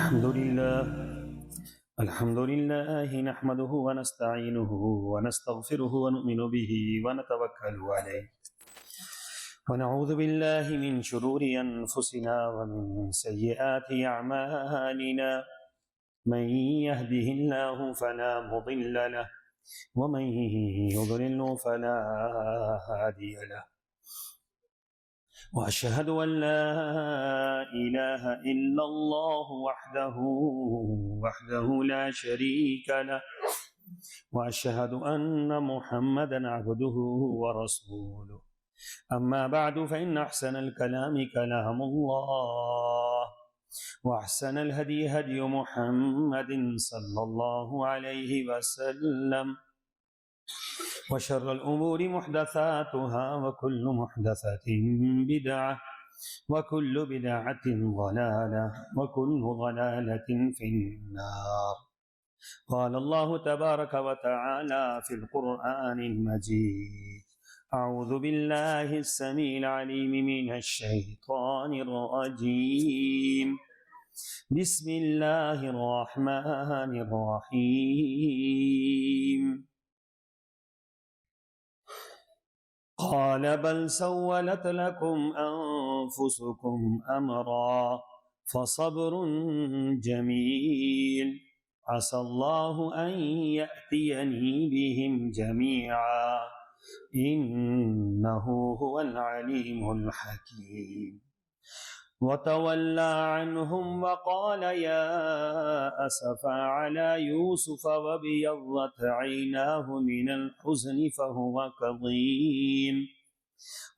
الحمد لله نحمده ونستعينه ونستغفره ونؤمن به ونتوكل عليه ونعوذ بالله من شرور أنفسنا ومن سيئات أعمالنا من يهده الله فلا مضل له ومن يضلل فلا هادي له وأشهد أن لا إله إلا الله وحده لا شريك له وأشهد أن محمدا عبده ورسوله أما بعد فإن أحسن الكلام كلام الله وأحسن الهدي هدي محمد صلى الله عليه وسلم وشر الأمور محدثاتها وكل محدثة بدعة وكل بدعة ضلالة وكل ضلالة في النار. قال الله تبارك وتعالى في القرآن المجيد: أعوذ بالله السميع العليم من الشيطان الرجيم. بسم الله الرحمن الرحيم. قال بل سولت لكم أنفسكم أمرا فصبر جميل عسى الله أن يأتيني بهم جميعا إنه هو العليم الحكيم. وتولى عنهم وقال يا أسفا على يوسف وابيضت عيناه من الحزن فهو كظيم.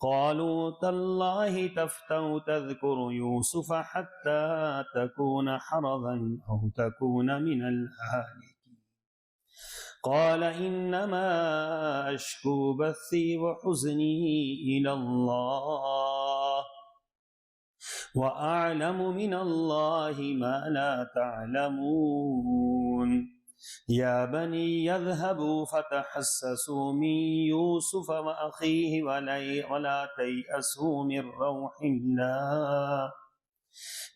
قالوا تالله تفتأ تذكر يوسف حتى تكون حرضا أو تكون من الهالكين. قال إنما أشكو بثي وحزني إلى الله وأعلم من الله ما لا تعلمون. يا بني يذهبوا فتحسسوا من يوسف وأخيه ولا تيأسوا من روح الله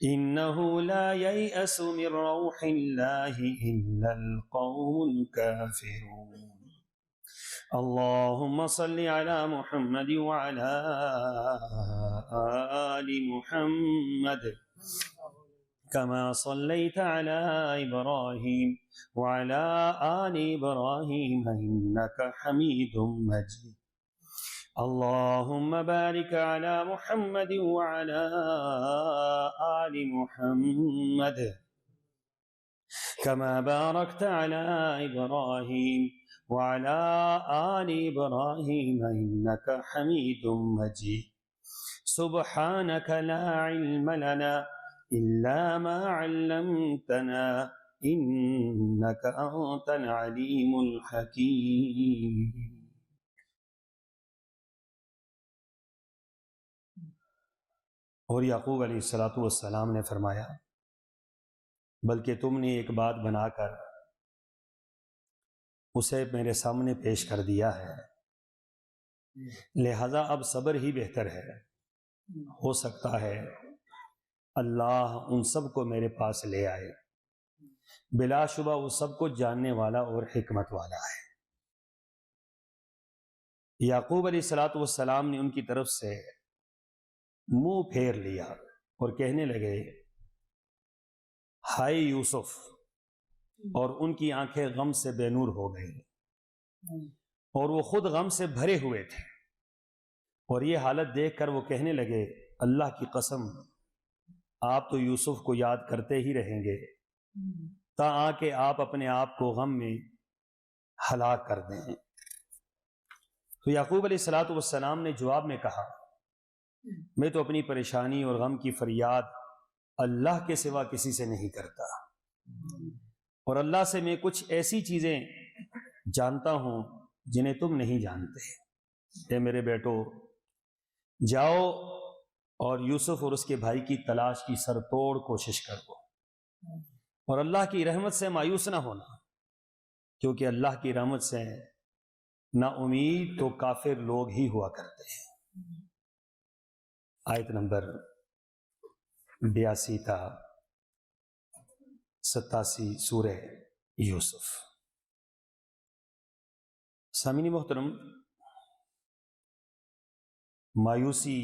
إنه لا ييأس من روح الله إلا القوم الكافرون. اللهم صل على محمد وعلى آل محمد كما صليت على إبراهيم وعلى آل إبراهيم إنك حميد مجيد. اللهم بارك على محمد وعلى آل محمد كما باركت على إبراهيم وعلى آل إبراهيم إنك حميد مجيد. سبحانك لا علم لنا إلا ما علمتنا إنك أنت العليم الحكيم. اور یعقوب علیہ السلام نے فرمایا بلکہ تم نے ایک بات بنا کر اسے میرے سامنے پیش کر دیا ہے، لہذا اب صبر ہی بہتر ہے. ہو سکتا ہے اللہ ان سب کو میرے پاس لے آئے، بلا شبہ وہ سب کو جاننے والا اور حکمت والا ہے. یعقوب علیہ السلام نے ان کی طرف سے منہ پھیر لیا اور کہنے لگے ہائے یوسف، اور ان کی آنکھیں غم سے بے نور ہو گئی اور وہ خود غم سے بھرے ہوئے تھے. اور یہ حالت دیکھ کر وہ کہنے لگے اللہ کی قسم آپ تو یوسف کو یاد کرتے ہی رہیں گے تا آ کہ آپ اپنے آپ کو غم میں ہلاک کر دیں. تو یعقوب علیہ السلام نے جواب میں کہا میں تو اپنی پریشانی اور غم کی فریاد اللہ کے سوا کسی سے نہیں کرتا، اور اللہ سے میں کچھ ایسی چیزیں جانتا ہوں جنہیں تم نہیں جانتے. اے میرے بیٹو، جاؤ اور یوسف اور اس کے بھائی کی تلاش کی سر توڑ کوشش کرو، اور اللہ کی رحمت سے مایوس نہ ہونا، کیونکہ اللہ کی رحمت سے نا امید تو کافر لوگ ہی ہوا کرتے ہیں. آیت نمبر 82 تا 87 سورہ یوسف۔ سامعین محترم، مایوسی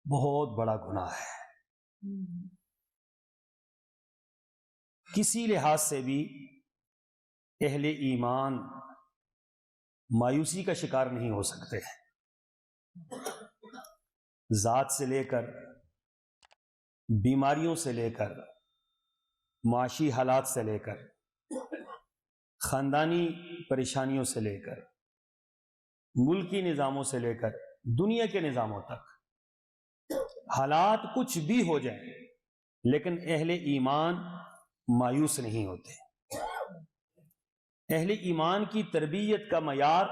بہت بڑا گناہ ہے۔ کسی لحاظ سے بھی اہل ایمان مایوسی کا شکار نہیں ہو سکتے۔ ذات سے لے کر، بیماریوں سے لے کر، معاشی حالات سے لے کر، خاندانی پریشانیوں سے لے کر، ملکی نظاموں سے لے کر دنیا کے نظاموں تک، حالات کچھ بھی ہو جائیں لیکن اہل ایمان مایوس نہیں ہوتے۔ اہل ایمان کی تربیت کا معیار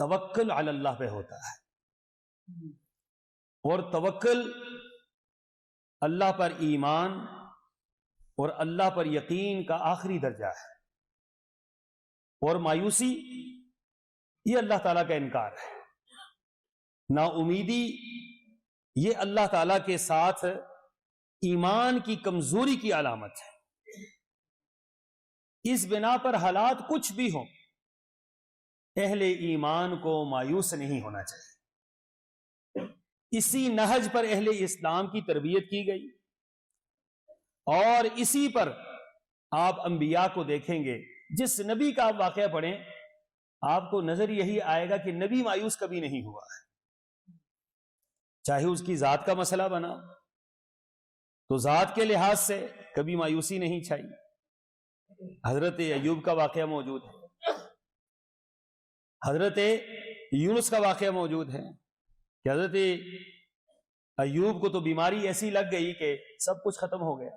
توکل علی اللہ پہ ہوتا ہے، اور توکل اللہ پر ایمان اور اللہ پر یقین کا آخری درجہ ہے، اور مایوسی یہ اللہ تعالیٰ کا انکار ہے۔ نا امیدی یہ اللہ تعالیٰ کے ساتھ ایمان کی کمزوری کی علامت ہے۔ اس بنا پر حالات کچھ بھی ہوں، اہل ایمان کو مایوس نہیں ہونا چاہیے۔ اسی نہج پر اہل اسلام کی تربیت کی گئی، اور اسی پر آپ انبیاء کو دیکھیں گے۔ جس نبی کا آپ واقعہ پڑھیں آپ کو نظر یہی آئے گا کہ نبی مایوس کبھی نہیں ہوا ہے، چاہے اس کی ذات کا مسئلہ بنا تو ذات کے لحاظ سے کبھی مایوسی نہیں چھائی۔ حضرت ایوب کا واقعہ موجود ہے، حضرت یونس کا واقعہ موجود ہے کہ حضرت ایوب کو تو بیماری ایسی لگ گئی کہ سب کچھ ختم ہو گیا،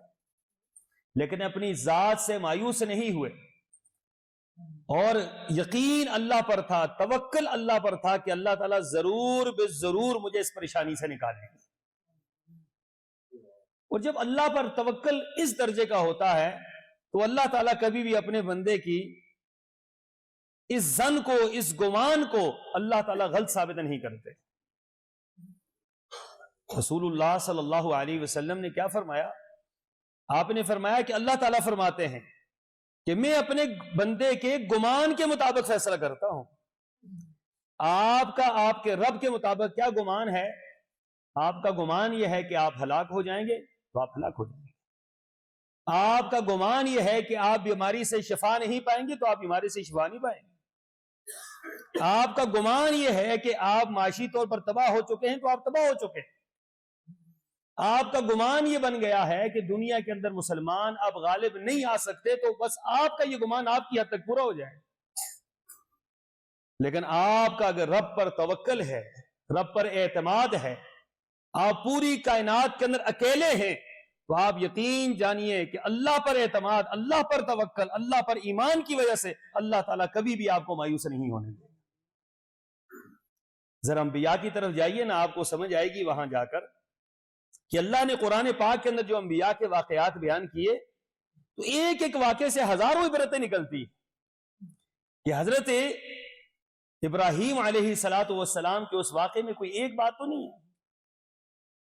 لیکن اپنی ذات سے مایوس نہیں ہوئے، اور یقین اللہ پر تھا، توکل اللہ پر تھا کہ اللہ تعالیٰ ضرور ضرور مجھے اس پریشانی سے نکالیں گے۔ اور جب اللہ پر توکل اس درجے کا ہوتا ہے تو اللہ تعالیٰ کبھی بھی اپنے بندے کی اس ظن کو، اس گمان کو اللہ تعالیٰ غلط ثابت نہیں کرتے۔ رسول اللہ صلی اللہ علیہ وسلم نے کیا فرمایا؟ آپ نے فرمایا کہ اللہ تعالیٰ فرماتے ہیں کہ میں اپنے بندے کے گمان کے مطابق فیصلہ کرتا ہوں۔ آپ کا آپ کے رب کے مطابق کیا گمان ہے؟ آپ کا گمان یہ ہے کہ آپ ہلاک ہو جائیں گے تو آپ ہلاک ہو جائیں گے۔ آپ کا گمان یہ ہے کہ آپ بیماری سے شفا نہیں پائیں گے تو آپ بیماری سے شفا نہیں پائیں گے۔ آپ کا گمان یہ ہے کہ آپ معاشی طور پر تباہ ہو چکے ہیں تو آپ تباہ ہو چکے ہیں۔ آپ کا گمان یہ بن گیا ہے کہ دنیا کے اندر مسلمان اب غالب نہیں آ سکتے، تو بس آپ کا یہ گمان آپ کی حد تک پورا ہو جائے۔ لیکن آپ کا اگر رب پر توکل ہے، رب پر اعتماد ہے، آپ پوری کائنات کے اندر اکیلے ہیں، تو آپ یقین جانیے کہ اللہ پر اعتماد، اللہ پر توکل، اللہ پر ایمان کی وجہ سے اللہ تعالیٰ کبھی بھی آپ کو مایوس نہیں ہونے دے۔ ذرا انبیاء کی طرف جائیے نا، آپ کو سمجھ آئے گی وہاں جا کر کہ اللہ نے قرآن پاک کے اندر جو انبیاء کے واقعات بیان کیے تو ایک ایک واقعے سے ہزاروں عبرتیں نکلتی کہ حضرت ابراہیم علیہ السلام کے اس واقعے میں کوئی ایک بات تو نہیں ہے۔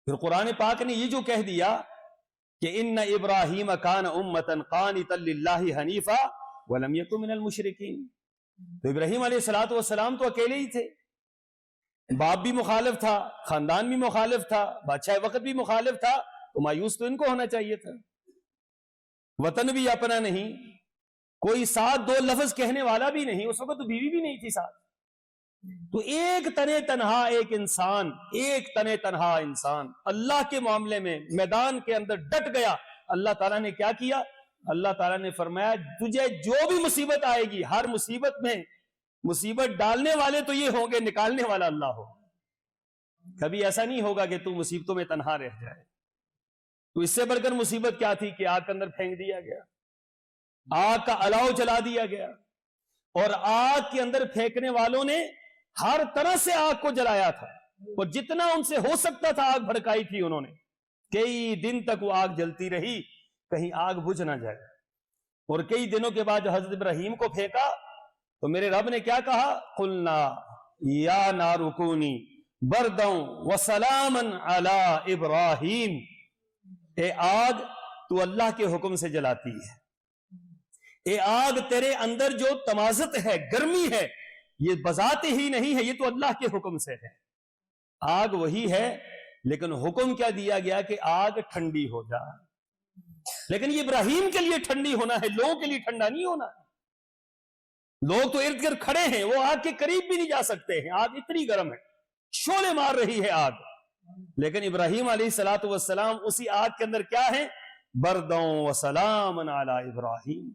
پھر قرآن پاک نے یہ جو کہہ دیا کہ ان ابراہیم کان امۃ قانتا للہ حنیفا ولم یکن من المشرکین، تو ابراہیم علیہ السلام تو اکیلے ہی تھے، باپ بھی مخالف تھا، خاندان بھی مخالف تھا، بادشاہ وقت بھی مخالف تھا، تو مایوس تو ان کو ہونا چاہیے تھا۔ وطن بھی اپنا نہیں، کوئی ساتھ دو لفظ کہنے والا بھی نہیں، اس وقت تو بیوی بھی نہیں تھی ساتھ، تو ایک تنے تنہا انسان اللہ کے معاملے میں میدان کے اندر ڈٹ گیا۔ اللہ تعالیٰ نے کیا کیا؟ اللہ تعالیٰ نے فرمایا تجھے جو بھی مصیبت آئے گی، ہر مصیبت میں مصیبت ڈالنے والے تو یہ ہوں گے، نکالنے والا اللہ ہو۔ کبھی ایسا نہیں ہوگا کہ تو مصیبتوں میں تنہا رہ جائے۔ تو اس سے بڑھ کر مصیبت کیا تھی کہ آگ کے اندر پھینک دیا گیا، آگ کا الاؤ جلا دیا گیا، اور آگ کے اندر پھینکنے والوں نے ہر طرح سے آگ کو جلایا تھا، اور جتنا ان سے ہو سکتا تھا آگ بھڑکائی تھی انہوں نے۔ کئی دن تک وہ آگ جلتی رہی، کہیں آگ بجھ نہ جائے۔ اور کئی دنوں کے بعد حضرت ابراہیم کو پھینکا تو میرے رب نے کیا کہا؟ قلنا یا نار کونی بردا وسلاما علی ابراہیم، اے آگ تو اللہ کے حکم سے جلاتی ہے. اے آگ تیرے اندر جو تمازت ہے، گرمی ہے، یہ بذات ہی نہیں ہے، یہ تو اللہ کے حکم سے ہے. آگ وہی ہے لیکن حکم کیا دیا گیا کہ آگ ٹھنڈی ہو جائے. لیکن یہ ابراہیم کے لیے ٹھنڈی ہونا ہے، لوگوں کے لیے ٹھنڈا نہیں ہونا ہے. لوگ تو ارد گرد کھڑے ہیں، وہ آگ کے قریب بھی نہیں جا سکتے ہیں. آگ اتنی گرم ہے، شعلے مار رہی ہے آگ. لیکن ابراہیم علیہ الصلوۃ والسلام اسی آگ کے اندر کیا ہے؟ بردوں وسلام علی ابراہیم.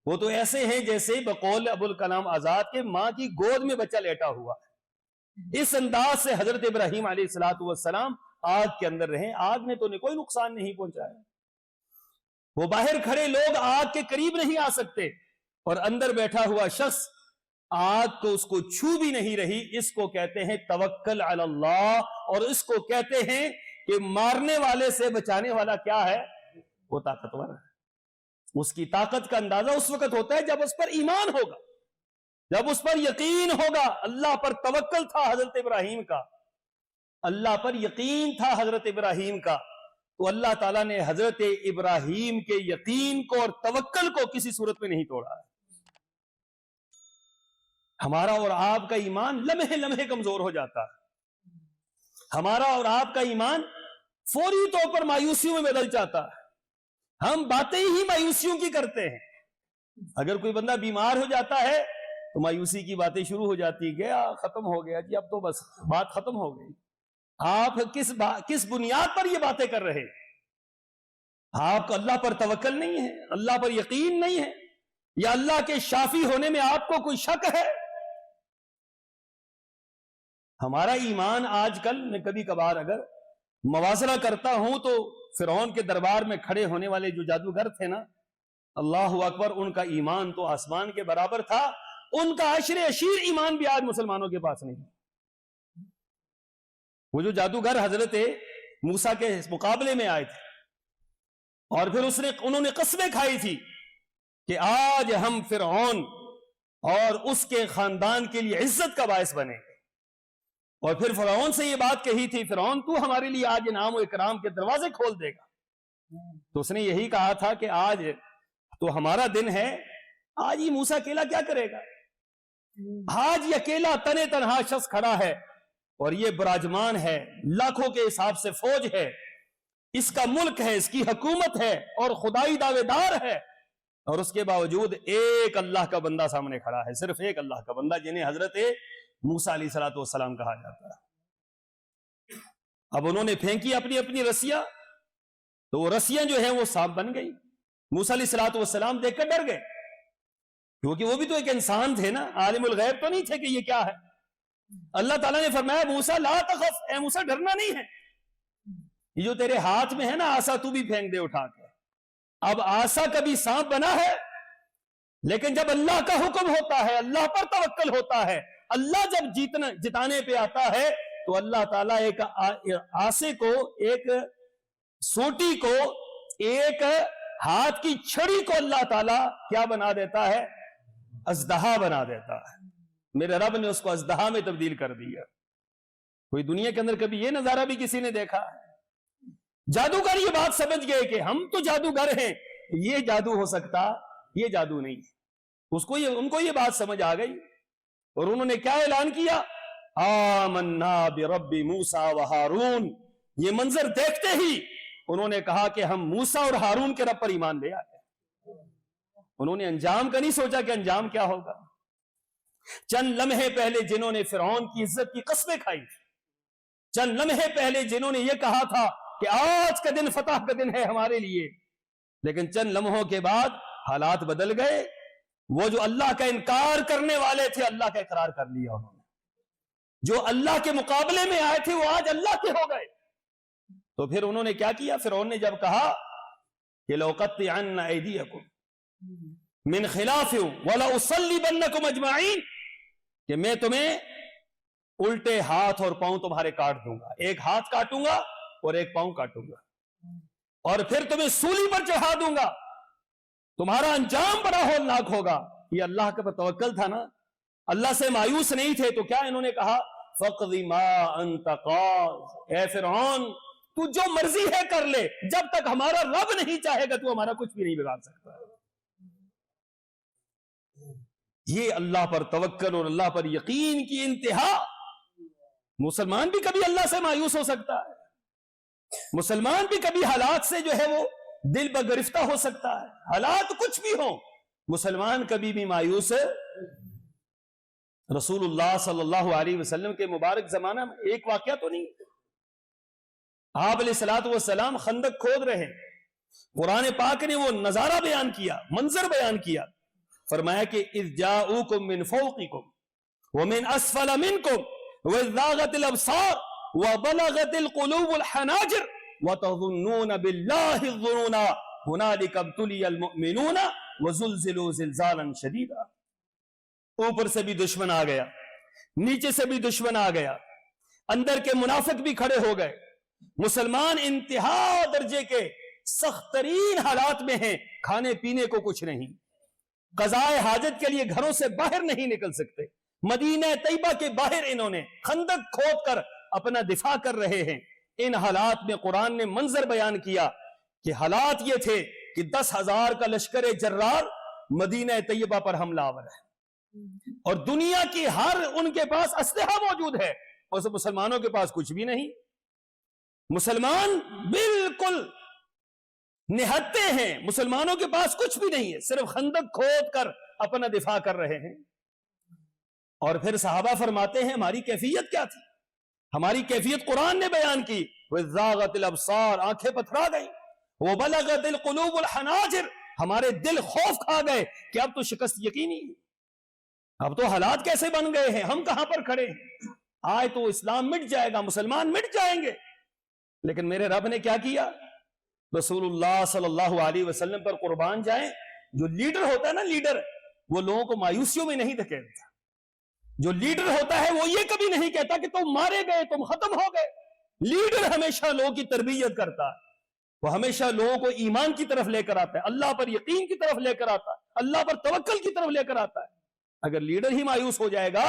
وہ تو ایسے ہیں جیسے بقول ابوالکلام آزاد کے ماں کی گود میں بچہ لیٹا ہوا ہے. اس انداز سے حضرت ابراہیم علیہ الصلوۃ والسلام آگ کے اندر رہیں. آگ نے تو کوئی نقصان نہیں پہنچایا. وہ باہر کھڑے لوگ آگ کے قریب نہیں آ سکتے، اور اندر بیٹھا ہوا شخص آگ کو اس کو چھو بھی نہیں رہی. اس کو کہتے ہیں توکل علی اللہ، اور اس کو کہتے ہیں کہ مارنے والے سے بچانے والا کیا ہے؟ وہ طاقتور ہے. اس کی طاقت کا اندازہ اس وقت ہوتا ہے جب اس پر ایمان ہوگا، جب اس پر یقین ہوگا. اللہ پر توکل تھا حضرت ابراہیم کا، اللہ پر یقین تھا حضرت ابراہیم کا. تو اللہ تعالیٰ نے حضرت ابراہیم کے یقین کو اور توکل کو کسی صورت میں نہیں توڑا ہے. ہمارا اور آپ کا ایمان لمحے لمحے کمزور ہو جاتا ہے. ہمارا اور آپ کا ایمان فوری طور پر مایوسیوں میں بدل جاتا ہے. ہم باتیں ہی مایوسیوں کی کرتے ہیں. اگر کوئی بندہ بیمار ہو جاتا ہے تو مایوسی کی باتیں شروع ہو جاتی، گیا ختم ہو گیا جی، اب تو بس بات ختم ہو گئی. آپ کس بنیاد پر یہ باتیں کر رہے؟ آپ کو اللہ پر توکل نہیں ہے، اللہ پر یقین نہیں ہے، یا اللہ کے شافی ہونے میں آپ کو کوئی شک ہے؟ ہمارا ایمان آج کل میں کبھی کبھار اگر موازنہ کرتا ہوں تو فرعون کے دربار میں کھڑے ہونے والے جو جادوگر تھے نا، اللہ اکبر، ان کا ایمان تو آسمان کے برابر تھا. ان کا عشر اشیر ایمان بھی آج مسلمانوں کے پاس نہیں. وہ جو جادوگر حضرت موسیٰ کے مقابلے میں آئے تھے، اور پھر انہوں نے قسمیں کھائی تھی کہ آج ہم فرعون اور اس کے خاندان کے لیے عزت کا باعث بنے. اور پھر فرعون سے یہ بات کہی تھی، فرعون تو ہمارے لیے آج انعام و اکرام کے دروازے کھول دے گا. تو اس نے یہی کہا تھا کہ آج تو ہمارا دن ہے، آج یہ موسیٰ اکیلا کیا کرے گا؟ آج یہ اکیلا تنے تنہا شخص کھڑا ہے، اور یہ براجمان ہے، لاکھوں کے حساب سے فوج ہے، اس کا ملک ہے، اس کی حکومت ہے، اور خدائی دعوے دار ہے، اور اس کے باوجود ایک اللہ کا بندہ سامنے کھڑا ہے، صرف ایک اللہ کا بندہ، جنہیں حضرت موسیٰ علیہ السلام کہا جاتا ہے. اب انہوں نے پھینکی اپنی اپنی رسیاں، تو وہ رسیاں جو ہیں وہ سانپ بن گئی. موسیٰ علیہ السلام دیکھ کر ڈر گئے، کیونکہ وہ بھی تو ایک انسان تھے نا، عالم الغیب تو نہیں تھے کہ یہ کیا ہے. اللہ تعالیٰ نے فرمایا موسیٰ لا تخف، اے موسیٰ ڈرنا نہیں ہے، یہ جو تیرے ہاتھ میں ہے نا آسا، تو بھی پھینک دے اٹھا کے. اب آسا کبھی سانپ بنا ہے، لیکن جب اللہ کا حکم ہوتا ہے، اللہ پر توکل ہوتا ہے، اللہ جب جتانے پہ آتا ہے، تو اللہ تعالیٰ ایک آسے کو، ایک سوٹی کو، ایک ہاتھ کی چھڑی کو اللہ تعالیٰ کیا بنا دیتا ہے؟ اژدہا بنا دیتا ہے. میرے رب نے اس کو اژدہا میں تبدیل کر دیا. کوئی دنیا کے اندر کبھی یہ نظارہ بھی کسی نے دیکھا ہے؟ جادوگر یہ بات سمجھ گئے کہ ہم تو جادوگر ہیں، یہ جادو ہو سکتا، یہ جادو نہیں. ان کو یہ بات سمجھ آ گئی، اور انہوں نے کیا اعلان کیا؟ آمنا برب موسیٰ و ہارون. یہ منظر دیکھتے ہی انہوں نے کہا کہ ہم موسیٰ اور ہارون کے رب پر ایمان لے آئے. انہوں نے انجام کا نہیں سوچا کہ انجام کیا ہوگا. چند لمحے پہلے جنہوں نے فرعون کی عزت کی قسمیں کھائی، چند لمحے پہلے جنہوں نے یہ کہا تھا کہ آج کا دن فتح کا دن ہے ہمارے لیے، لیکن چند لمحوں کے بعد حالات بدل گئے. وہ جو اللہ کا انکار کرنے والے تھے، اللہ کا اقرار کر لیا انہوں نے. جو اللہ کے مقابلے میں آئے تھے، وہ آج اللہ کے ہو گئے. تو پھر انہوں نے کیا کیا؟ فرعون نے جب کہا کہ لَأُقَطِّعَنَّ أَيْدِيَكُمْ مِنْ خِلَافٍ وَلَأُصَلِّبَنَّكُمْ أَجْمَعِينَ، کہ میں تمہیں الٹے ہاتھ اور پاؤں تمہارے کاٹ دوں گا. ایک ہاتھ کاٹوں گا اور ایک پاؤں کاٹوں گا، اور پھر تمہیں سولی پر چڑھا دوں گا. تمہارا انجام بڑا ہولناک ہوگا. یہ اللہ کا توکل تھا نا، اللہ سے مایوس نہیں تھے. تو کیا انہوں نے کہا؟ فَقْضِ مَا أَنْتَ قَاضٍ، اے فرعون تو جو مرضی ہے کر لے، جب تک ہمارا رب نہیں چاہے گا تو ہمارا کچھ بھی نہیں بگاڑ سکتا۔ یہ اللہ پر توکل اور اللہ پر یقین کی انتہا۔ مسلمان بھی کبھی اللہ سے مایوس ہو سکتا ہے، مسلمان بھی کبھی حالات سے جو ہے وہ دل بگرفتہ ہو سکتا ہے، حالات کچھ بھی ہوں، مسلمان کبھی بھی مایوس ہے۔ رسول اللہ صلی اللہ علیہ وسلم کے مبارک زمانہ میں ایک واقعہ تو نہیں، آپ علیہ الصلوۃ والسلام خندق کھود رہے، قرآن پاک نے وہ نظارہ بیان کیا، منظر بیان کیا، فرمایا کہ اذ جاؤکم من فوقکم ومن اسفل منکم واذ زاغت الابصار وبلغت القلوب الحناجر وتظنون باللہ الظنون هنالک ابتلی المؤمنون وزلزلوا زلزالا شدیدا۔ اوپر سے بھی دشمن آ گیا، نیچے سے بھی دشمن آ گیا، اندر کے منافق بھی کھڑے ہو گئے، مسلمان انتہا درجے کے سخت ترین حالات میں ہیں، کھانے پینے کو کچھ نہیں، قضائے حاجت کے لیے گھروں سے باہر نہیں نکل سکتے، مدینہ طیبہ کے باہر انہوں نے خندق کھود کر اپنا دفاع کر رہے ہیں۔ ان حالات میں قرآن نے منظر بیان کیا کہ حالات یہ تھے کہ 10,000 کا لشکر جرار مدینہ طیبہ پر حملہ آور ہے، اور دنیا کی ہر ان کے پاس اسلحہ موجود ہے، اور مسلمانوں کے پاس کچھ بھی نہیں۔ مسلمان بالکل نہتے ہیں، مسلمانوں کے پاس کچھ بھی نہیں ہے، صرف خندق کھود کر اپنا دفاع کر رہے ہیں۔ اور پھر صحابہ فرماتے ہیں ہماری کیفیت کیا تھی؟ ہماری کیفیت قرآن نے بیان کی، وَزَاغَتِ الْأَبْصَارُ، آنکھیں پتھرا گئی، وَبَلَغَتِ الْقُلُوبُ الْحَنَاجِرُ، ہمارے دل خوف کھا گئے کہ اب تو شکست یقینی ہے، اب تو حالات کیسے بن گئے ہیں، ہم کہاں پر کھڑے ہیں، آئے تو اسلام مٹ جائے گا، مسلمان مٹ جائیں گے۔ لیکن میرے رب نے کیا کیا؟ رسول اللہ صلی اللہ علیہ وسلم پر قربان جائیں، جو لیڈر ہوتا ہے نا، لیڈر، وہ لوگوں کو مایوسیوں میں نہیں دھکیلتا۔ جو لیڈر ہوتا ہے وہ یہ کبھی نہیں کہتا کہ تم مارے گئے، تم ختم ہو گئے۔ لیڈر ہمیشہ لوگوں کی تربیت کرتا ہے، وہ ہمیشہ لوگوں کو ایمان کی طرف لے کر آتا ہے، اللہ پر یقین کی طرف لے کر آتا ہے، اللہ پر توکل کی طرف لے کر آتا ہے۔ اگر لیڈر ہی مایوس ہو جائے گا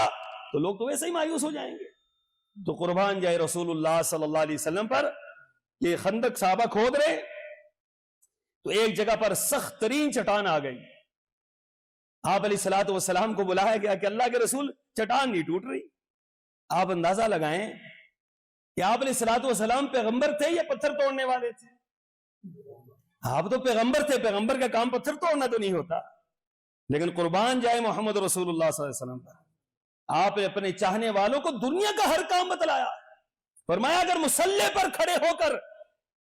تو لوگ تو ویسے ہی مایوس ہو جائیں گے۔ تو قربان جائے رسول اللہ صلی اللہ علیہ وسلم پر، یہ خندق صحابہ کھود رہے تو ایک جگہ پر سخت ترین چٹان آ گئی، آپ علیہ الصلوۃ والسلام کو بلایا گیا کہ اللہ کے رسول چٹان نہیں ٹوٹ رہی۔ آپ اندازہ لگائیں کہ آپ علیہ الصلوۃ والسلام پیغمبر تھے یا پتھر توڑنے والے تھے؟ آپ تو پیغمبر تھے، پیغمبر کا کام پتھر توڑنا تو نہیں ہوتا، لیکن قربان جائے محمد رسول اللہ صلی اللہ علیہ وسلم پر، آپ نے اپنے چاہنے والوں کو دنیا کا ہر کام بتلایا، فرمایا اگر مصلی پر کھڑے ہو کر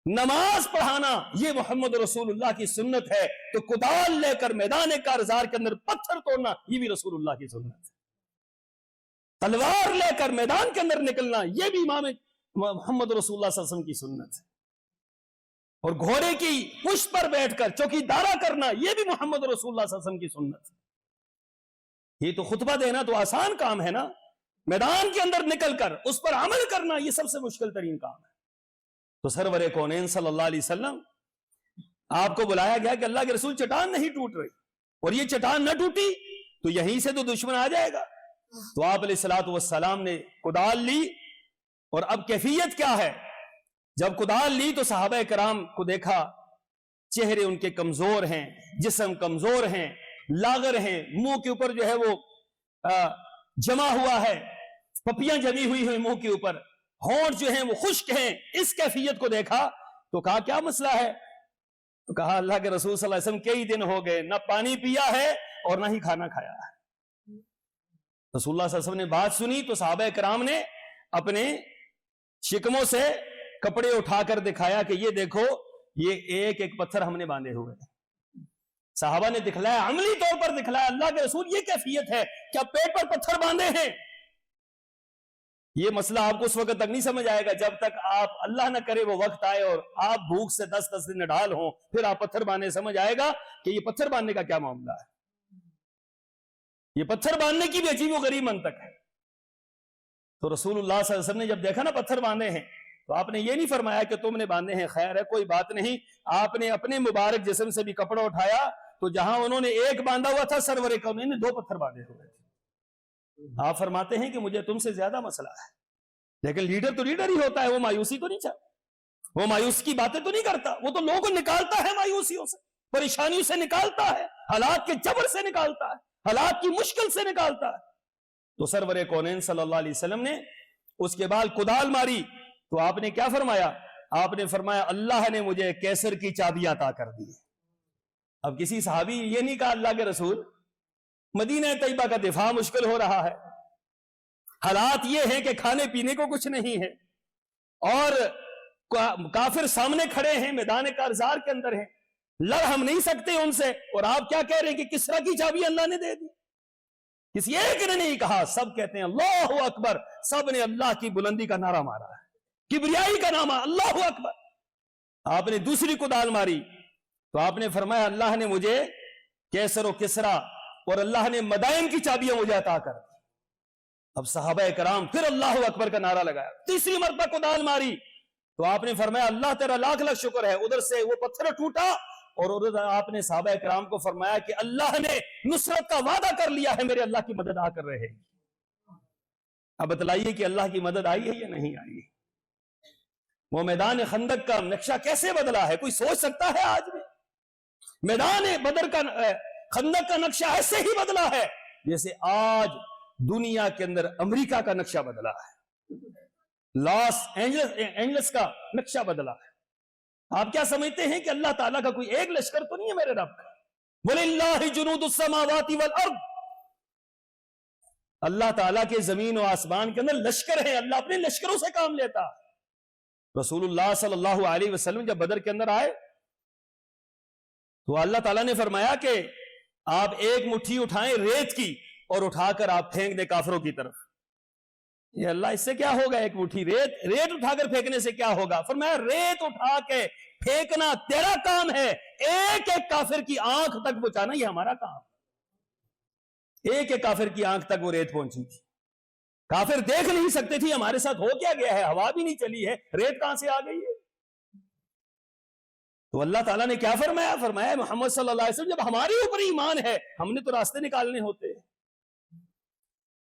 نماز پڑھانا یہ محمد رسول اللہ کی سنت ہے، تو کدال لے کر میدان کارزار کے اندر پتھر توڑنا یہ بھی رسول اللہ کی سنت ہے، تلوار لے کر میدان کے اندر نکلنا یہ بھی امام محمد رسول اللہ صلی اللہ علیہ وسلم کی سنت ہے، اور گھوڑے کی پشت پر بیٹھ کر چوکیدارا کرنا یہ بھی محمد رسول اللہ صلی اللہ علیہ وسلم کی سنت ہے۔ یہ تو خطبہ دینا تو آسان کام ہے نا، میدان کے اندر نکل کر اس پر عمل کرنا یہ سب سے مشکل ترین کام ہے۔ تو سرور کونین صلی اللہ علیہ وسلم آپ کو بلایا گیا کہ اللہ کے رسول چٹان نہیں ٹوٹ رہی، اور یہ چٹان نہ ٹوٹی تو یہیں سے تو دشمن آ جائے گا۔ تو آپ علیہ الصلوۃ والسلام نے کدال لی، اور اب کیفیت کیا ہے؟ جب کدال لی تو صحابہ کرام کو دیکھا چہرے ان کے کمزور ہیں، جسم کمزور ہیں، لاغر ہیں، منہ کے اوپر جو ہے وہ جمع ہوا ہے، پپیاں جمی ہوئی ہیں منہ کے اوپر، ہونٹ جو ہیں وہ خشک ہیں۔ اس کیفیت کو دیکھا تو کہا کیا مسئلہ ہے؟ تو کہا اللہ کے رسول صلی اللہ علیہ وسلم کئی دن ہو گئے نہ پانی پیا ہے اور نہ ہی کھانا کھایا ہے۔ رسول اللہ صلی اللہ علیہ وسلم نے بات سنی تو صحابہ کرام نے اپنے شکموں سے کپڑے اٹھا کر دکھایا کہ یہ دیکھو، یہ ایک ایک پتھر ہم نے باندھے ہوئے ہیں۔ صحابہ نے دکھلایا، عملی طور پر دکھلایا، اللہ کے رسول یہ کیفیت ہے، کیا پیٹ پر پتھر باندھے ہیں؟ یہ مسئلہ آپ کو اس وقت تک نہیں سمجھ آئے گا جب تک آپ اللہ نہ کرے وہ وقت آئے اور آپ بھوک سے 10 دن نڈال ہوں، پھر آپ پتھر باندھنے سمجھ آئے گا کہ یہ پتھر باندھنے کا کیا معاملہ ہے۔ یہ پتھر باندھنے کی بھی عجیب و غریب منطق ہے۔ تو رسول اللہ صلی اللہ علیہ وسلم نے جب دیکھا نا پتھر باندھے ہیں تو آپ نے یہ نہیں فرمایا کہ تم نے باندھے ہیں خیر ہے کوئی بات نہیں، آپ نے اپنے مبارک جسم سے بھی کپڑا اٹھایا تو جہاں انہوں نے ایک باندھا ہوا تھا سرور کونین نے 2 پتھر باندھے ہوئے تھے۔ آپ فرماتے ہیں کہ مجھے تم سے زیادہ مسئلہ ہے، لیکن لیڈر تو لیڈر ہی ہوتا ہے، وہ مایوسی تو نہیں چاہتا، وہ مایوس کی باتیں تو نہیں کرتا، وہ تو لوگوں کو نکالتا ہے مایوسیوں سے، پریشانیوں سے نکالتا ہے، حالات کے جبر سے نکالتا ہے، حالات کی مشکل سے نکالتا ہے۔ تو سرور کونین صلی اللہ علیہ وسلم نے اس کے بعد کدال ماری تو آپ نے کیا فرمایا؟ آپ نے فرمایا اللہ نے مجھے کیسر کی چابیاں عطا کر دی۔ اب کسی صحابی یہ نہیں کہا اللہ کے رسول مدینہ طیبہ کا دفاع مشکل ہو رہا ہے، حالات یہ ہیں کہ کھانے پینے کو کچھ نہیں ہے، اور کافر سامنے کھڑے ہیں، میدان کارزار کے اندر ہیں، لڑ ہم نہیں سکتے ان سے، اور آپ کیا کہہ رہے ہیں کہ کسرا کی چابی اللہ نے دے دی؟ کسی ایک نے نہیں کہا، سب کہتے ہیں اللہ اکبر، سب نے اللہ کی بلندی کا نعرہ مارا ہے، کبریائی کا نام اللہ اکبر۔ آپ نے دوسری کدال ماری تو آپ نے فرمایا اللہ نے مجھے کیسر و کسرا اور اللہ نے مدائن کی چابیاں مجھے عطا کر دی۔ اب صحابہ کرام پھر اللہ اکبر کا نعرہ لگایا، تیسری مرتبہ کدال ماری تو آپ نے فرمایا اللہ تیرا لاکھ لاکھ شکر ہے، ادھر سے وہ پتھر ٹوٹا، اور ادھر آپ نے صحابہ کرام کو فرمایا کہ اللہ نے نصرت کا وعدہ کر لیا ہے، میرے اللہ کی مدد آ کر رہے گی۔ اب بتلائیے کہ اللہ کی مدد آئی ہے یا نہیں آئی؟ وہ میدان خندق کا نقشہ کیسے بدلا ہے؟ کوئی سوچ سکتا ہے؟ آج بھی میدان بدر کا خندق کا نقشہ ایسے ہی بدلا ہے جیسے آج دنیا کے اندر امریکہ کا نقشہ بدلا ہے، لاس اینجلس کا نقشہ بدلا ہے۔ آپ کیا سمجھتے ہیں کہ اللہ تعالیٰ کا کوئی ایک لشکر تو نہیں ہے میرے رب کا؟ وَلِلَّهِ جُنُودُ السَّمَاوَاتِ وَالْأَرْضِ، اللہ تعالیٰ کے زمین و آسمان کے اندر لشکر ہے، اللہ اپنے لشکروں سے کام لیتا ہے۔ رسول اللہ صلی اللہ علیہ وسلم جب بدر کے اندر آئے تو اللہ تعالیٰ نے فرمایا کہ آپ ایک مٹھی اٹھائیں ریت کی اور اٹھا کر آپ پھینک دیں کافروں کی طرف۔ یہ اللہ اس سے کیا ہوگا؟ ایک مٹھی ریت اٹھا کر پھینکنے سے کیا ہوگا؟ فرمایا ریت اٹھا کے پھینکنا تیرا کام ہے، ایک ایک کافر کی آنکھ تک پہنچانا یہ ہمارا کام ہے۔ ایک ایک کافر کی آنکھ تک وہ ریت پہنچی تھی، کافر دیکھ نہیں سکتے تھی ہمارے ساتھ ہو کیا گیا ہے، ہوا بھی نہیں چلی ہے، ریت کہاں سے آ گئی ہے؟ تو اللہ تعالیٰ نے کیا فرمایا؟ فرمایا محمد صلی اللہ علیہ وسلم جب ہمارے اوپر ایمان ہے ہم نے تو راستے نکالنے ہوتے ہیں۔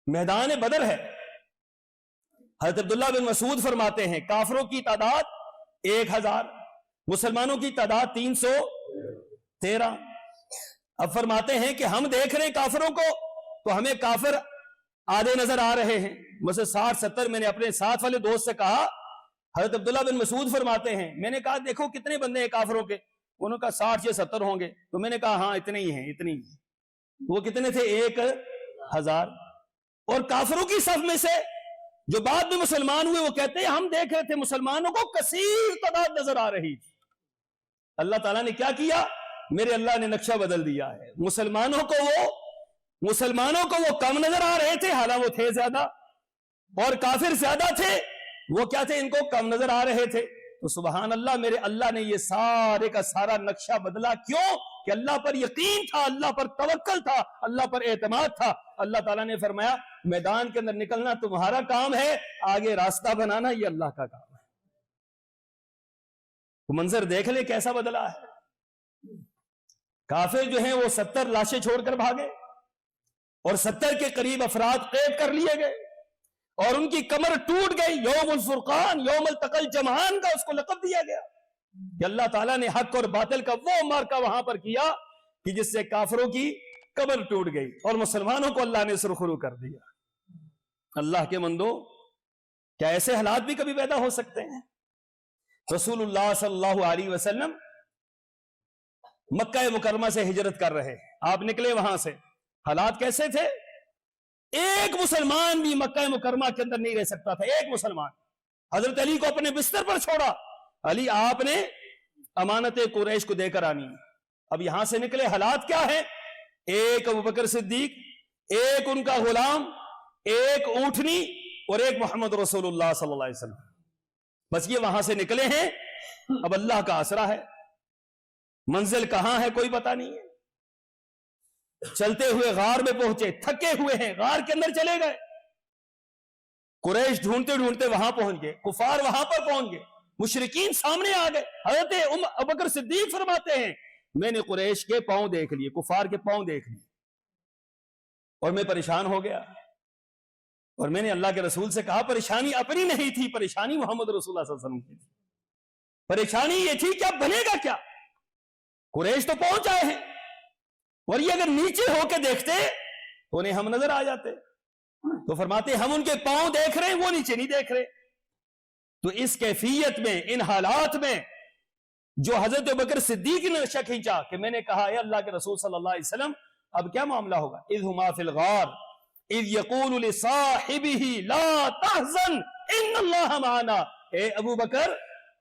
میدان بدر ہے، حضرت عبداللہ بن مسعود فرماتے ہیں کافروں کی تعداد 1000، مسلمانوں کی تعداد 313۔ اب فرماتے ہیں کہ ہم دیکھ رہے ہیں کافروں کو تو ہمیں کافر آدھے نظر آ رہے ہیں، مثلا 60-70۔ میں نے اپنے ساتھ والے دوست سے کہا، حضرت عبداللہ بن مسعود فرماتے ہیں میں نے کہا دیکھو کتنے بندے ہیں کافروں کے؟ انہوں نے کہا 60 یا 70 ہوں گے۔ تو میں نے کہا ہاں اتنے ہی ہیں، اتنے ہی ہیں۔ وہ کتنے تھے؟ 1000۔ اور کافروں کی صف میں سے جو بعد میں مسلمان ہوئے وہ کہتے ہیں ہم دیکھ رہے تھے مسلمانوں کو کثیر تعداد نظر آ رہی تھی۔ اللہ تعالیٰ نے کیا کیا؟ میرے اللہ نے نقشہ بدل دیا ہے، مسلمانوں کو وہ کم نظر آ رہے تھے، حالانکہ وہ تھے زیادہ، اور کافر زیادہ تھے، وہ کیا تھے؟ ان کو کم نظر آ رہے تھے۔ تو سبحان اللہ، میرے اللہ نے یہ سارے کا سارا نقشہ بدلا، کیوں؟ کہ اللہ پر یقین تھا، اللہ پر توکل تھا، اللہ پر اعتماد تھا۔ اللہ تعالیٰ نے فرمایا میدان کے اندر نکلنا تمہارا کام ہے، آگے راستہ بنانا یہ اللہ کا کام ہے۔ تو منظر دیکھ لے کیسا بدلا ہے۔ کافر جو ہیں وہ 70 لاشیں چھوڑ کر بھاگے، اور 70 کے قریب افراد قید کر لیے گئے، اور ان کی کمر ٹوٹ گئی۔ یوم الفرقان، یوم التقى الجمعان کا اس کو لقب دیا گیا کہ اللہ تعالیٰ نے حق اور باطل کا وہ مارکا وہاں پر کیا کہ جس سے کافروں کی کمر ٹوٹ گئی اور مسلمانوں کو اللہ نے سرخرو کر دیا۔ اللہ کے بندو، کیا ایسے حالات بھی کبھی پیدا ہو سکتے ہیں؟ رسول اللہ صلی اللہ علیہ وسلم مکہ مکرمہ سے ہجرت کر رہے، آپ نکلے وہاں سے، حالات کیسے تھے؟ ایک مسلمان بھی مکہ مکرمہ کے اندر نہیں رہ سکتا تھا، ایک مسلمان۔ حضرت علی کو اپنے بستر پر چھوڑا، علی آپ نے امانت قریش کو دے کر آنی ہے۔ اب یہاں سے نکلے، حالات کیا ہیں؟ ایک ابوبکر صدیق، ایک ان کا غلام، ایک اونٹنی، اور ایک محمد رسول اللہ صلی اللہ علیہ وسلم، بس یہ وہاں سے نکلے ہیں۔ اب اللہ کا آسرا ہے، منزل کہاں ہے کوئی پتہ نہیں ہے۔ چلتے ہوئے غار میں پہنچے، تھکے ہوئے ہیں، غار کے اندر چلے گئے، قریش ڈھونڈتے ڈھونڈتے وہاں پہنچ گئے، کفار وہاں پر پہنچ گئے، مشرکین سامنے آ گئے۔ حضرت ابوبکر صدیق فرماتے ہیں میں نے قریش کے پاؤں دیکھ لیے، کفار کے پاؤں دیکھ لیے، اور میں پریشان ہو گیا، اور میں نے اللہ کے رسول سے کہا پریشانی اپنی نہیں تھی، پریشانی محمد رسول اللہ صلی اللہ علیہ وسلم کی تھی۔ پریشانی یہ تھی کہ اب بنے گا کیا؟ قریش تو پہنچ آئے ہیں، اور یہ اگر نیچے ہو کے دیکھتے تو انہیں ہم نظر آ جاتے. تو فرماتے ہم ان کے پاؤں دیکھ رہے ہیں، وہ نیچے نہیں دیکھ رہے. تو اس کیفیت میں، ان حالات میں جو حضرت ابوبکر صدیق نے نقشہ کھینچا کہ میں نے کہا اے اللہ کے رسول صلی اللہ علیہ وسلم اب کیا معاملہ ہوگا؟ اذ ہما فی الغار اذ یقول لصاحبہ لا تحزن ان اللہ معنا. اے ابو بکر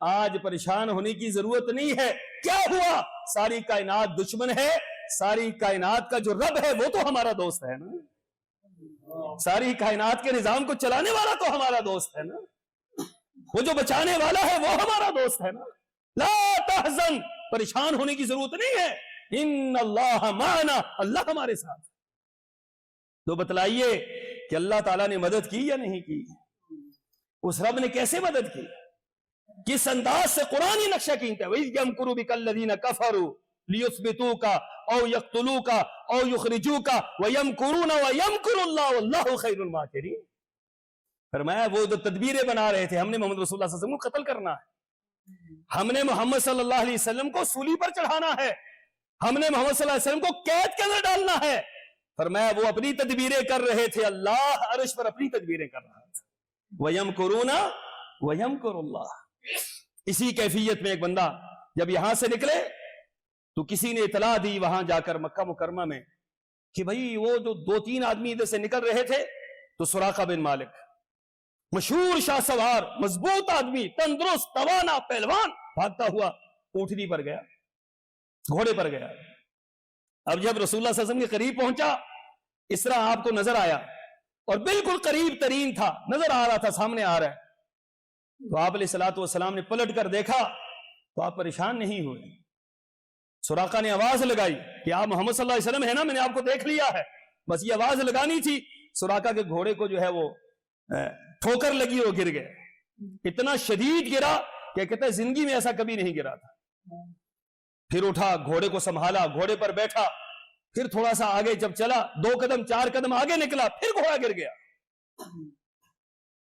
آج پریشان ہونے کی ضرورت نہیں ہے. کیا ہوا؟ ساری کائنات دشمن ہے، ساری کائنات کا جو رب ہے وہ تو ہمارا دوست ہے نا، ساری کائنات کے نظام کو چلانے والا تو ہمارا دوست ہے نا، وہ جو بچانے والا ہے وہ ہمارا دوست ہے نا. لا تحزن، پریشان ہونے کی ضرورت نہیں ہے، ان اللہ معنا، اللہ ہمارے ساتھ. تو بتلائیے کہ اللہ تعالیٰ نے مدد کی یا نہیں کی؟ اس رب نے کیسے مدد کی؟ کس انداز سے قرآنی نقشہ کھینچتا ہے؟ وَإِذْ يَمْكُرُ بِكَ الَّذِينَ كَفَرُوا لِيُثْبِتُوكَ أَوْ يَقْتُلُوكَ أَوْ يُخْرِجُوكَ وَيَمْكُرُونَ وَيَمْكُرُ اللَّهُ وَاللَّهُ خَيْرُ الْمَاكِرِينَ. فرمایا وہ جو تدبیریں بنا رہے تھے، ہم نے محمد رسول اللہ صلی اللہ علیہ وسلم کو قتل کرنا ہے، ہم نے محمد صلی اللہ علیہ وسلم کو سولی پر چڑھانا ہے، ہم نے محمد صلی اللہ علیہ وسلم کو قید کے اندر ڈالنا ہے. فرمایا وہ اپنی تدبیریں کر رہے تھے، اللہ عرش پر اپنی تدبیریں کر رہا تھا. وَيَمْكُرُونَ وَيَمْكُرُ اللَّهُ. اسی کیفیت میں ایک بندہ جب یہاں سے نکلے تو کسی نے اطلاع دی وہاں جا کر مکہ مکرمہ میں کہ بھئی وہ جو 2-3 آدمی ادھر سے نکل رہے تھے، تو سراقہ بن مالک مشہور شاہ سوار مضبوط آدمی، تندرست توانا پہلوان، بھاگتا ہوا اونٹنی پر گیا، گھوڑے پر گیا. اب جب رسول اللہ صلی اللہ علیہ وسلم کے قریب پہنچا، اس طرح آپ کو نظر آیا اور بالکل قریب ترین تھا، نظر آ رہا تھا سامنے آ رہا ہے. تو آپ علیہ الصلوۃ والسلام نے پلٹ کر دیکھا تو آپ پریشان نہیں ہوئے. سراقہ نے آواز لگائی کہ آپ محمد صلی اللہ علیہ وسلم ہے نا، میں نے آپ کو دیکھ لیا ہے، بس یہ آواز لگانی تھی. سراقہ کے گھوڑے کو جو ہے وہ ٹھوکر لگی، وہ گر گئے. اتنا شدید گرا کہ کہتے ہیں زندگی میں ایسا کبھی نہیں گرا تھا. پھر اٹھا، گھوڑے کو سنبھالا، گھوڑے پر بیٹھا، پھر تھوڑا سا آگے جب چلا، 2 قدم 4 قدم آگے نکلا، پھر گھوڑا گر گیا.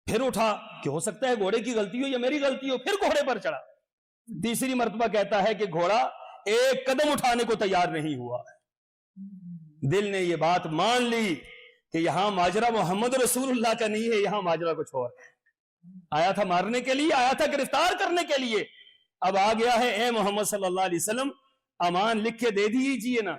پھر اٹھا کہ ہو سکتا ہے گھوڑے کی غلطی ہو یا میری غلطی ہو، پھر گھوڑے پر چڑھا. تیسری مرتبہ کہتا ہے کہ گھوڑا ایک قدم اٹھانے کو تیار نہیں ہوا. دل نے یہ بات مان لی کہ یہاں ماجرا محمد رسول اللہ کا نہیں ہے، یہاں ماجرا کچھ اور ہے. آیا تھا مارنے کے لیے، آیا تھا گرفتار کرنے کے لیے، اب آ گیا ہے اے محمد صلی اللہ علیہ وسلم امان لکھ کے دے دیجیے نا.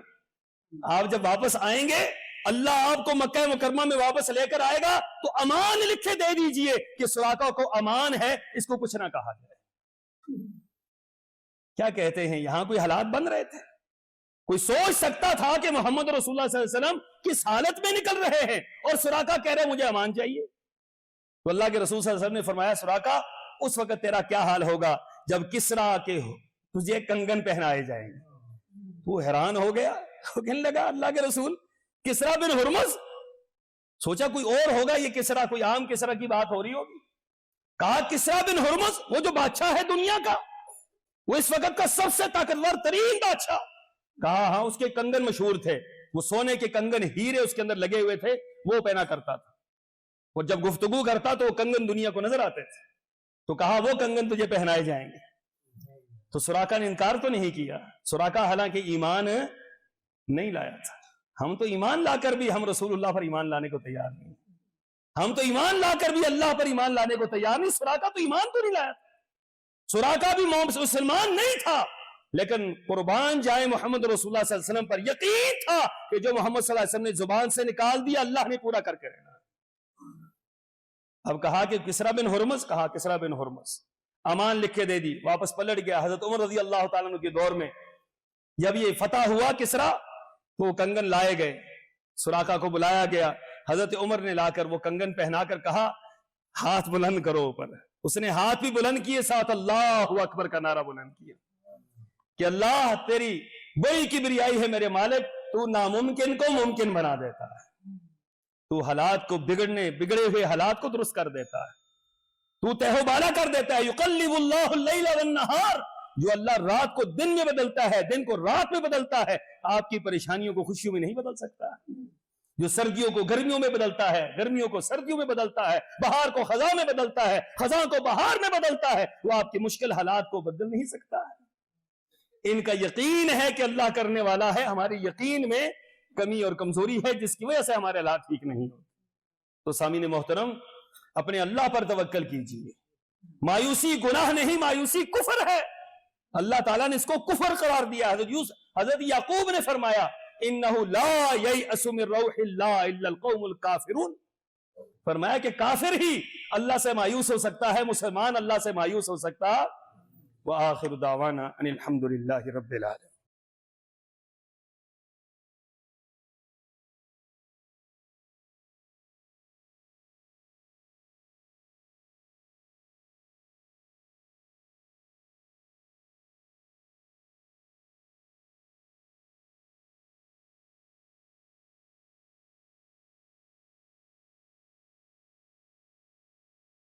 آپ جب واپس آئیں گے، اللہ آپ کو مکہ مکرمہ میں واپس لے کر آئے گا تو امان لکھ کے دے دیجئے کہ سراقہ کو امان ہے، اس کو کچھ نہ کہا جائے. کیا کہتے ہیں، یہاں کوئی حالات بن رہے تھے؟ کوئی سوچ سکتا تھا کہ محمد رسول اللہ صلی اللہ علیہ وسلم کس حالت میں نکل رہے ہیں اور سراقہ کہہ رہے مجھے امان چاہیے؟ تو اللہ کے رسول صلی اللہ علیہ وسلم نے فرمایا سراقہ اس وقت تیرا کیا حال ہوگا جب کسرا کے تجھے کنگن پہنائے جائیں گے. تو حیران ہو گیا، کہنے لگا اللہ کے رسول کسرا بن ہرمز، سوچا کوئی اور ہوگا، یہ کسرا کوئی عام کسرا کی بات ہو رہی ہوگی. کہا کسرا بن ہرمز وہ جو بادشاہ ہے دنیا کا، وہ اس وقت کا سب سے طاقتور ترین بادشاہ. کہا ہاں اس کے کنگن مشہور تھے، وہ سونے کے کنگن ہیرے اس کے اندر لگے ہوئے تھے، وہ پہنا کرتا تھا، اور جب گفتگو کرتا تو وہ کنگن دنیا کو نظر آتے تھے. تو کہا وہ کنگن تجھے پہنائے جائیں گے. تو سراقہ نے انکار تو نہیں کیا. سراقہ حالانکہ ایمان نہیں لایا تھا. ہم تو ایمان لا کر بھی ہم رسول اللہ پر ایمان لانے کو تیار نہیں، ہم تو ایمان لا کر بھی اللہ پر ایمان لانے کو تیار نہیں. سراقہ تو ایمان تو نہیں لایا تھا، سراقہ بھی مسلمان نہیں تھا، لیکن قربان جائے محمد رسول اللہ صلی اللہ علیہ وسلم پر یقین تھا کہ جو محمد صلی اللہ علیہ وسلم نے زبان سے نکال دیا اللہ نے پورا کر کے رہنا. اب کہا کہ کسرا بن ہرمز، کہا کسرا بن ہرمز، امان لکھ کے دے دی. واپس پلٹ گیا. حضرت عمر رضی اللہ تعالیٰ عنہ کے دور میں جب یہ فتح ہوا کسرا تو وہ کنگن لائے گئے، سراقہ کو بلایا گیا. حضرت عمر نے لا کر وہ کنگن پہنا کر کہا ہاتھ بلند کرو اوپر. اس نے ہاتھ بھی بلند کیے، ساتھ اللہ اکبر کا نعرہ بلند کیا کہ اللہ تیری بڑی کبریائی ہے میرے مالک، تو ناممکن کو ممکن بنا دیتا ہے، تو حالات کو بگڑے ہوئے حالات کو درست کر دیتا ہے، تو تہو بالا کر دیتا ہے. یقلب اللہ اللیل والنہار، جو اللہ رات کو دن میں بدلتا ہے، دن کو رات میں بدلتا ہے، آپ کی پریشانیوں کو خوشیوں میں نہیں بدل سکتا. جو سردیوں کو گرمیوں میں بدلتا ہے، گرمیوں کو سردیوں میں بدلتا ہے، بہار کو خزاں میں بدلتا ہے، خزاں کو بہار میں بدلتا ہے، وہ آپ کے مشکل حالات کو بدل نہیں سکتا ہے۔ ان کا یقین ہے کہ اللہ کرنے والا ہے، ہماری یقین میں کمی اور کمزوری ہے جس کی وجہ سے ہمارے حالات ٹھیک نہیں ہوتے۔ تو سامعین محترم، اپنے اللہ پر توکل کیجیے۔ مایوسی گناہ نہیں، مایوسی کفر ہے۔ اللہ تعالیٰ نے اس کو کفر قرار دیا۔ حضرت یعقوب نے فرمایا انہ لا ییأس من روح اللہ الا القوم الکافرون، فرمایا کہ کافر ہی اللہ سے مایوس ہو سکتا ہے، مسلمان اللہ سے مایوس ہو سکتا۔ وآخر دعوانا ان الحمد للہ رب العالمین۔